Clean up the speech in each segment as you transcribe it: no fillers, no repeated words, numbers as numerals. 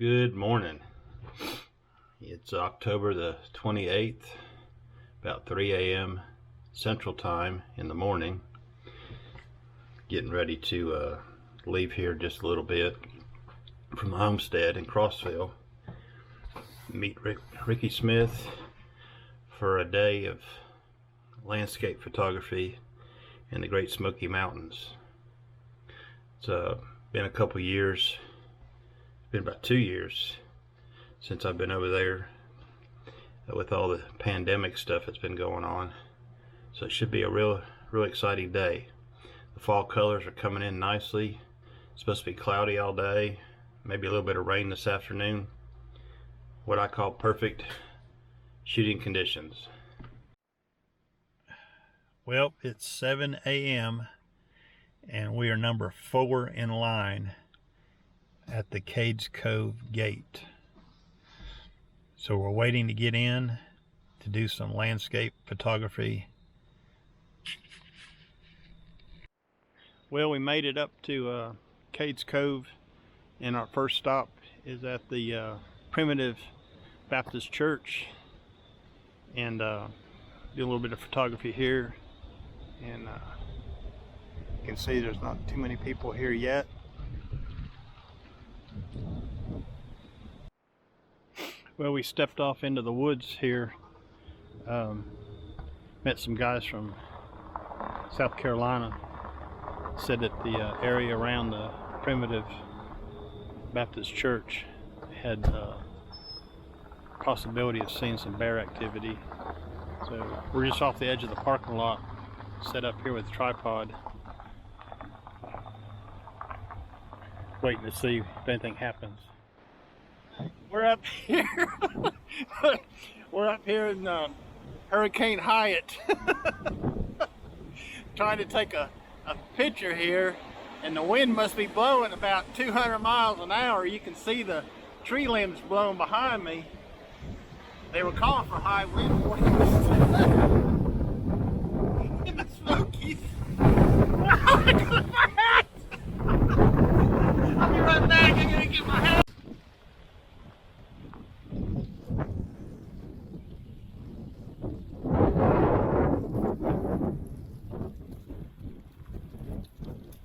Good morning. It's October the 28th, about 3 a.m. Central Time in the morning. Getting ready to leave here just a little bit from the homestead in Crossville. Meet Ricky Smith for a day of landscape photography in the Great Smoky Mountains. It's been a couple years. Been about 2 years since I've been over there with all the pandemic stuff that's been going on. So it should be a real exciting day. The fall colors are coming in nicely. It's supposed to be cloudy all day, maybe a little bit of rain this afternoon. What I call perfect shooting conditions. Well, it's 7 a.m. and we are number 4 in line at the Cades Cove gate. So we're waiting to get in to do some landscape photography. Well, we made it up to Cades Cove, and our first stop is at the Primitive Baptist Church, and do a little bit of photography here. And you can see there's not too many people here yet. Well, we stepped off into the woods here. Met some guys from South Carolina. Said that the area around the Primitive Baptist Church had possibility of seeing some bear activity. So we're just off the edge of the parking lot, set up here with a tripod, waiting to see if anything happens. We're up here. We're up here in Hurricane Hyatt, trying to take a picture here, and the wind must be blowing about 200 miles an hour. You can see the tree limbs blowing behind me. They were calling for high wind warnings in the Smokies. Oh, I got my hat! I'll be right back. I'm gonna get my hat.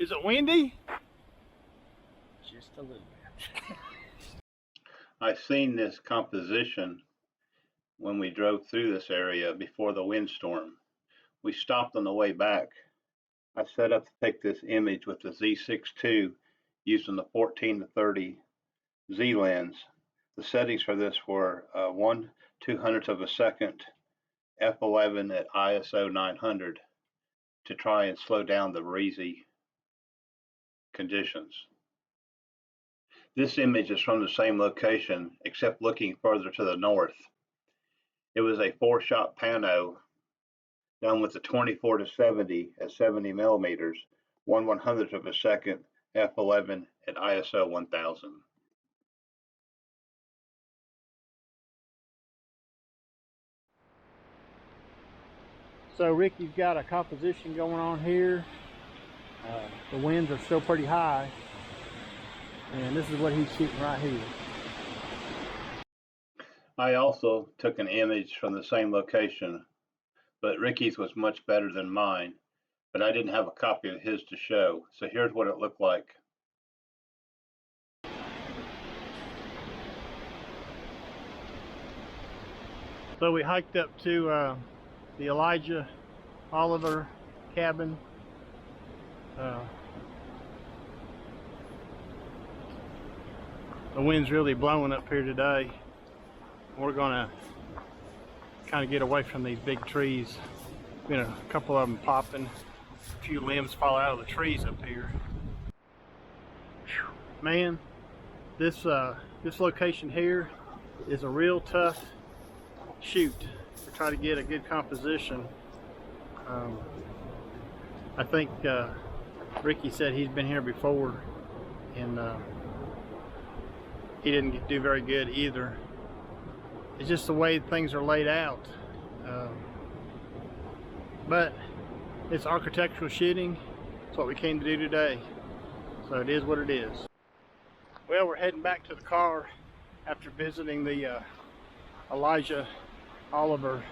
Is it windy? Just a little bit. I seen this composition when we drove through this area before the windstorm. We stopped on the way back. I set up to take this image with the Z6 II using the 14-30 Z lens. The settings for this were 1/200th of a second f11 at ISO 900 to try and slow down the breezy conditions. This image is from the same location except looking further to the north. It was a 4-shot pano done with the 24-70 at 70 millimeters, 1/100th of a second f11 at ISO 1000. So Ricky's got a composition going on here. The winds are still pretty high, and this is what he's shooting right here. I also took an image from the same location, but Ricky's was much better than mine, but I didn't have a copy of his to show, so here's what it looked like. So we hiked up to the Elijah Oliver cabin. The wind's really blowing up here today. We're gonna kind of get away from these big trees. Been a couple of them popping, a few limbs fall out of the trees up here. Whew. Man, this location here is a real tough shoot to try to get a good composition. I think Ricky said he's been here before, and he didn't do very good either. It's just the way things are laid out. But it's architectural shooting. It's what we came to do today. So it is what it is. Well, we're heading back to the car. after visiting the Elijah Oliver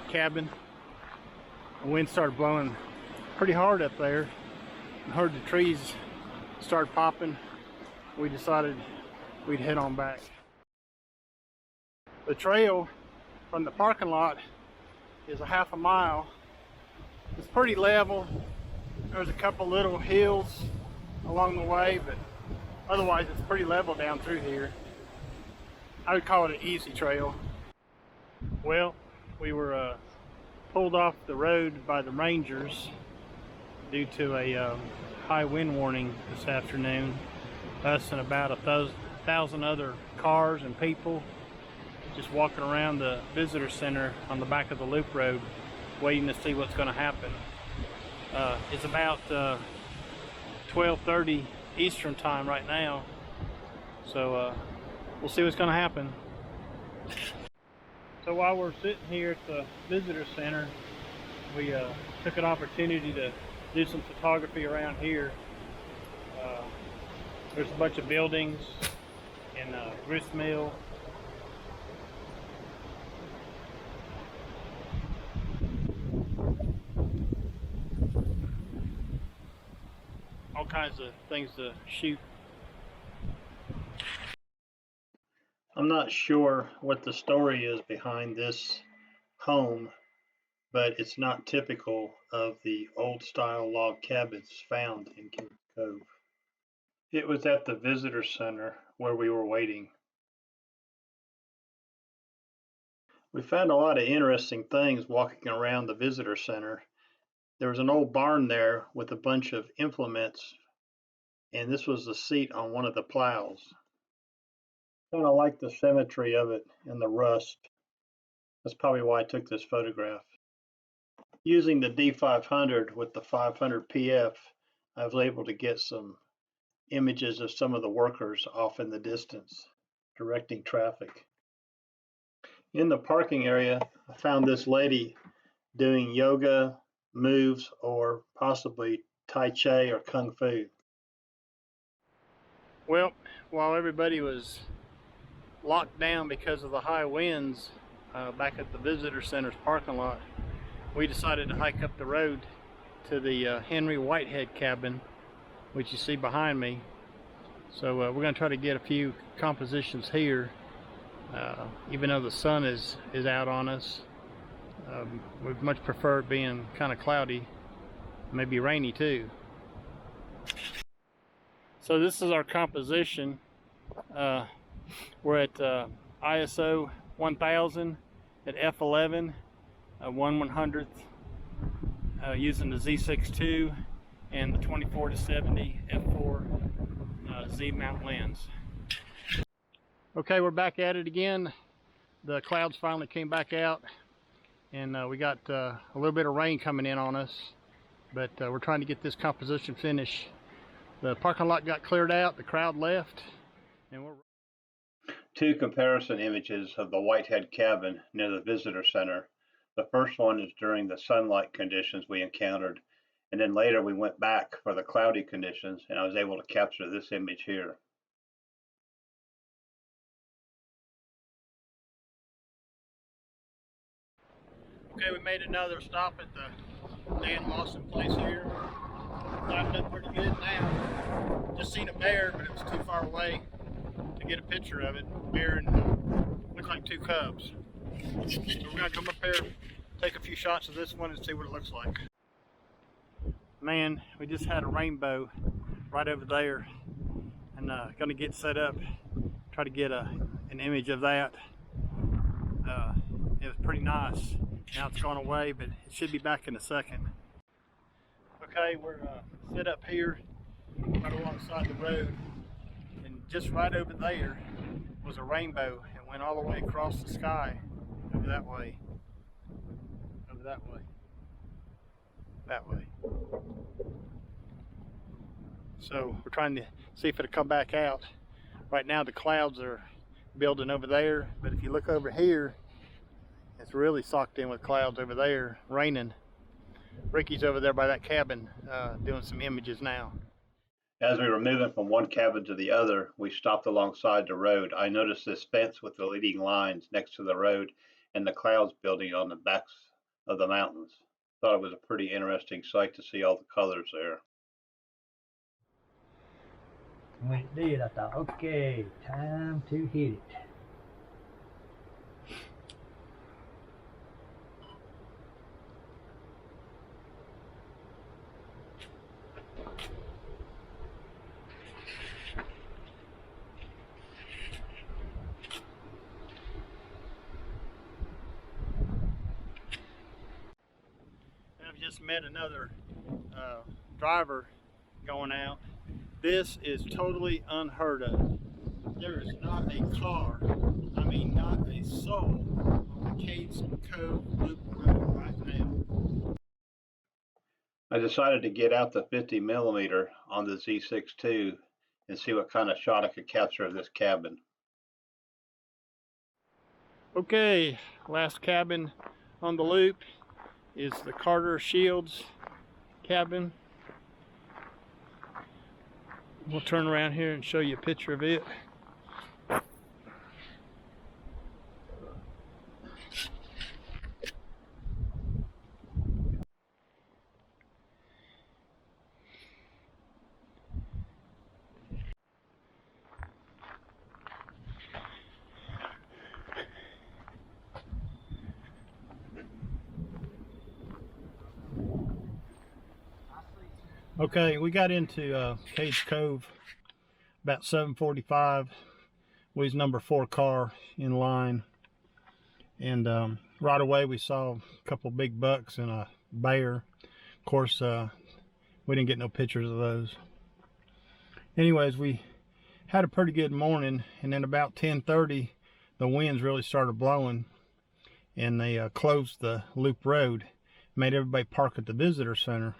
cabin. The wind started blowing pretty hard up there. I heard the trees start popping. We decided we'd head on back. The trail from the parking lot is a half a mile. It's pretty level. There's a couple little hills along the way, but otherwise it's pretty level down through here. I would call it an easy trail. Well, we were pulled off the road by the rangers due to a high wind warning this afternoon. Us and about 1,000 other cars and people just walking around the visitor center on the back of the loop road waiting to see what's going to happen. It's about 12:30 Eastern time right now, so we'll see what's going to happen. So while we're sitting here at the visitor center, we took an opportunity to do some photography around here. There's a bunch of buildings and a grist mill. All kinds of things to shoot. I'm not sure what the story is behind this home, but it's not typical of the old style log cabins found in Cades Cove. It was at the visitor center where we were waiting. We found a lot of interesting things walking around the visitor center. There was an old barn there with a bunch of implements, and this was the seat on one of the plows. Kind of like the symmetry of it and the rust. That's probably why I took this photograph. Using the D500 with the 500 PF, I was able to get some images of some of the workers off in the distance, directing traffic. In the parking area, I found this lady doing yoga moves or possibly Tai Chi or Kung Fu. Well, while everybody was locked down because of the high winds back at the visitor center's parking lot, we decided to hike up the road to the Henry Whitehead cabin, which you see behind me. So we're going to try to get a few compositions here, even though the sun is out on us. We'd much prefer it being kind of cloudy, maybe rainy too. So this is our composition. We're at ISO 1000 at f11, 1/100th, using the Z6 II and the 24-70 f4 Z mount lens. Okay, we're back at it again. The clouds finally came back out, and we got a little bit of rain coming in on us, but we're trying to get this composition finished. The parking lot got cleared out, the crowd left, and we're... Two comparison images of the Whitehead cabin near the visitor center. The first one is during the sunlight conditions we encountered, and then later we went back for the cloudy conditions, and I was able to capture this image here. Okay, we made another stop at the Dan Lawson place here. Climbed up pretty good now. Just seen a bear, but it was too far away to get a picture of it. Bear and looked like two cubs. So we're gonna come up here, take a few shots of this one and see what it looks like. Man, we just had a rainbow right over there, and gonna get set up, try to get an image of that. It was pretty nice. Now it's gone away, but it should be back in a second. Okay, we're set up here right alongside the road, and just right over there was a rainbow. It went all the way across the sky, over that way, over that way, that way. So we're trying to see if it'll come back out. Right now the clouds are building over there, but if you look over here, it's really socked in with clouds over there, raining. Ricky's over there by that cabin doing some images now. As we were moving from one cabin to the other, we stopped alongside the road. I noticed this fence with the leading lines next to the road and the clouds building on the backs of the mountains. Thought it was a pretty interesting sight to see all the colors there. When it did, I thought, okay, time to hit it. I've just met another driver going out. This is totally unheard of. There is not a car, I mean not a soul, on the Cades Cove Loop Road right now. I decided to get out the 50mm on the Z6 and see what kind of shot I could capture of this cabin. Okay, last cabin on the loop is the Carter Shields cabin. We'll turn around here and show you a picture of it. Okay, we got into Cades Cove about 7:45. We was number 4 car in line, and right away we saw a couple big bucks and a bear. Of course, we didn't get no pictures of those. Anyways, we had a pretty good morning, and then about 10:30 the winds really started blowing, and they closed the loop road, made everybody park at the visitor center.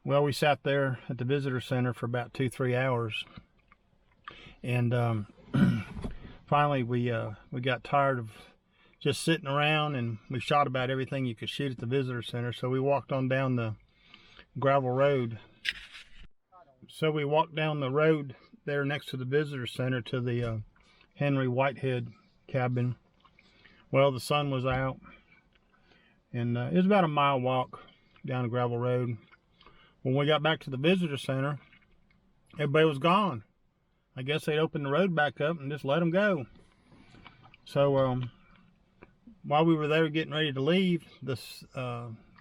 Well, we sat there at the visitor center for about 2-3 hours, and finally we got tired of just sitting around, and we shot about everything you could shoot at the visitor center. So we walked on down the gravel road. So we walked down the road there next to the visitor center to the Henry Whitehead cabin. Well, the sun was out, and it was about a mile walk down the gravel road. When we got back to the visitor center, everybody was gone. I guess they'd opened the road back up and just let them go. So while we were there getting ready to leave, the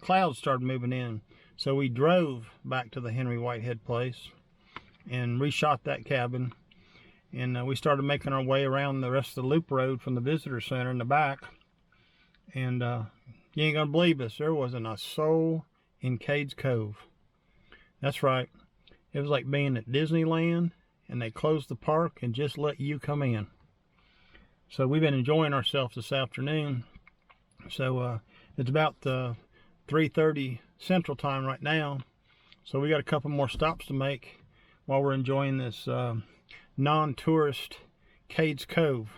clouds started moving in. So we drove back to the Henry Whitehead place and reshot that cabin. And we started making our way around the rest of the loop road from the visitor center in the back. And you ain't gonna believe this, there wasn't a soul in Cades Cove. That's right, it was like being at Disneyland and they closed the park and just let you come in. So we've been enjoying ourselves this afternoon. So it's about 3:30 Central Time right now. So we got a couple more stops to make while we're enjoying this non-tourist Cades Cove.